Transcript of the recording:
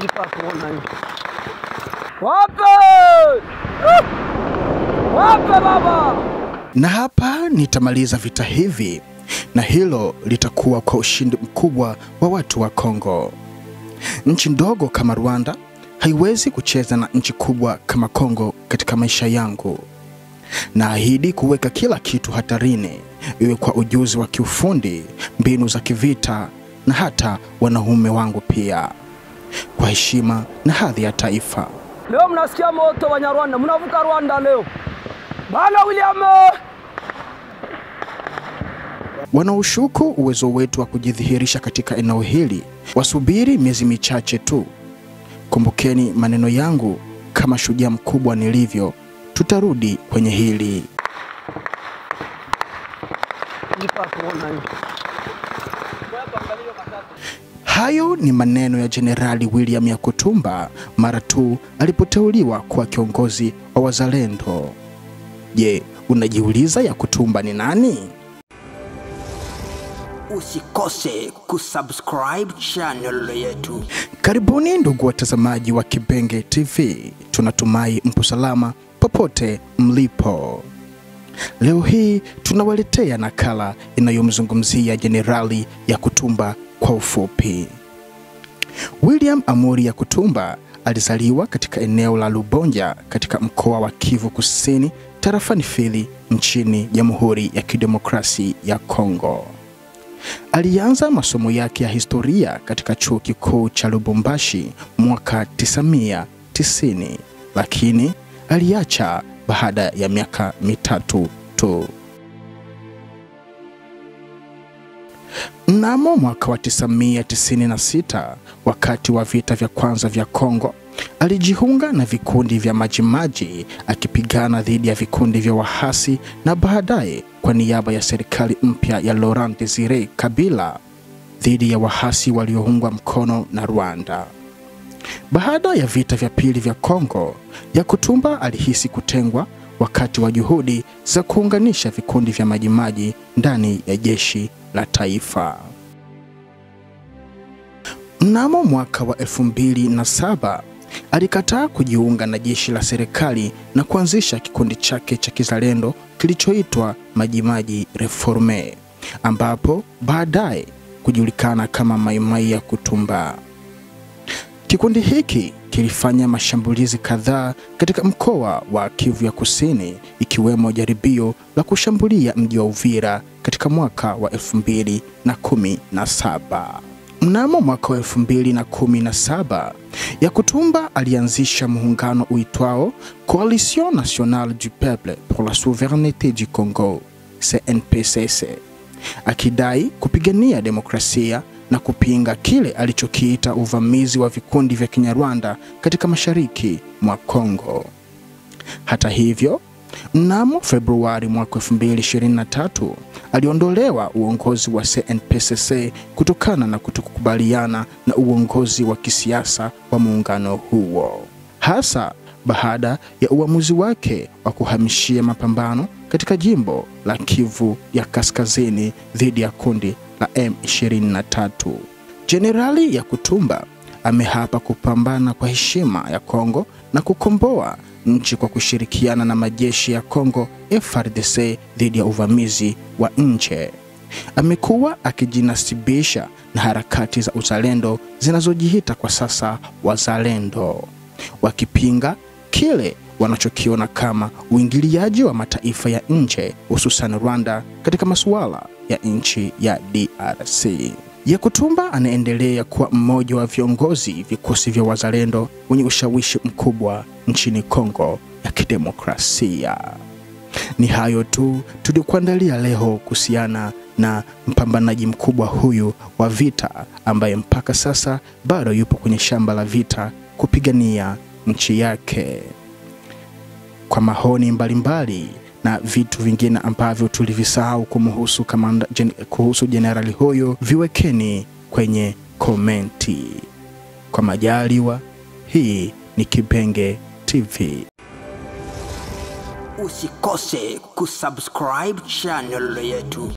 Nipa kuona hiyo. Wape! Wape baba! Na hapa nitamaliza vita hivi, na hilo litakuwa kwa ushindi mkubwa wa watu wa Kongo. Nchi ndogo kama Rwanda haiwezi kucheza na nchi kubwa kama Kongo katika maisha yangu. Naahidi kuweka kila kitu hatarini, iwe kwa ujuzi wa kiufundi, mbinu za kivita na hata wanaume wangu pia, kwa heshima na hadhi ya taifa. Leo mnasikia moto wa Nyarwanda, mnavuka Rwanda leo. Bana William! Wanaoshuku uwezo wetu wa kujidhihirisha katika eneo hili wasubiri miezi michache tu. Kumbukeni maneno yangu, kama shujaa mkubwa nilivyo, tutarudi kwenye hili. Nipa kuona hiyo. Hayo ni maneno ya Jenerali William Yakutumba mara tu alipoteuliwa kuwa kiongozi wa wazalendo. Je, unajiuliza Yakutumba ni nani? Usikose kusubscribe channel yetu. Karibuni ndugu watazamaji wa Kibenge TV. Tunatumai mpo salama popote mlipo. Leo hii tunawaletea nakala inayomzungumzia Jenerali Yakutumba kwa ufupi. William Amuri Yakutumba alizaliwa katika eneo la Lubonja katika mkoa wa Kivu Kusini, tarafani Fizi, nchini Jamhuri ya Kidemokrasia ya Kongo. Alianza masomo yake ya historia katika chuo kikuu cha Lubumbashi mwaka 1990, lakini aliacha baada ya miaka mitatu tu. Mnamo mwaka wa 1996, wakati wa vita vya kwanza vya Kongo, alijiunga na vikundi vya Majimaji akipigana dhidi ya vikundi vya wahasi na baadaye kwa niaba ya serikali mpya ya Laurent Desire Kabila dhidi ya wahasi walioungwa mkono na Rwanda. Baada ya vita vya pili vya Kongo, Yakutumba alihisi kutengwa wakati wa juhudi za kuunganisha vikundi vya Majimaji ndani ya jeshi la taifa. Mnamo mwaka wa 2007 alikataa kujiunga na jeshi la serikali na kuanzisha kikundi chake cha kizalendo kilichoitwa Majimaji Reforme, ambapo baadaye kujulikana kama Mai Mai Yakutumba. Kikundi hiki kilifanya mashambulizi kadhaa katika mkoa wa Kivu ya Kusini, ikiwemo jaribio la kushambulia mji wa Uvira katika mwaka wa 2017. Mnamo mwaka wa 2017, Yakutumba alianzisha muungano uitwao Coalition Nationale du Peuple pour la Souveraineté du Congo, CNPCC, akidai kupigania demokrasia na kupinga kile alichokiita uvamizi wa vikundi vya Kinyarwanda katika mashariki mwa Kongo. Hata hivyo, mnamo Februari mwaka 2023 aliondolewa uongozi wa CNPCC kutokana na kutokubaliana na uongozi wa kisiasa wa muungano huo, hasa baada ya uamuzi wake wa kuhamishia mapambano katika jimbo la Kivu ya Kaskazini dhidi ya kundi la M23. Jenerali Yakutumba amehapa kupambana kwa heshima ya Kongo na kukomboa nchi kwa kushirikiana na majeshi ya Kongo FARDC dhidi ya uvamizi wa nje. Amekuwa akijinasibisha na harakati za uzalendo zinazojiita kwa sasa wazalendo, wakipinga kile wanachokiona kama uingiliaji wa mataifa ya nje, hususan Rwanda, katika masuala ya nchi ya DRC. Yakutumba anaendelea kuwa mmoja wa viongozi vikosi vya wazalendo wenye ushawishi mkubwa nchini Kongo ya Kidemokrasia. Ni hayo tu tulikuandalia leo kuhusiana na mpambanaji mkubwa huyu wa vita ambaye mpaka sasa bado yupo kwenye shamba la vita kupigania nchi yake. Kwa maoni mbalimbali na vitu vingine ambavyo tulivisahau kuhusu jenerali huyo, viwekeni kwenye komenti. Kwa majaliwa, hii ni Kibenge TV. Usikose kusubscribe channel yetu.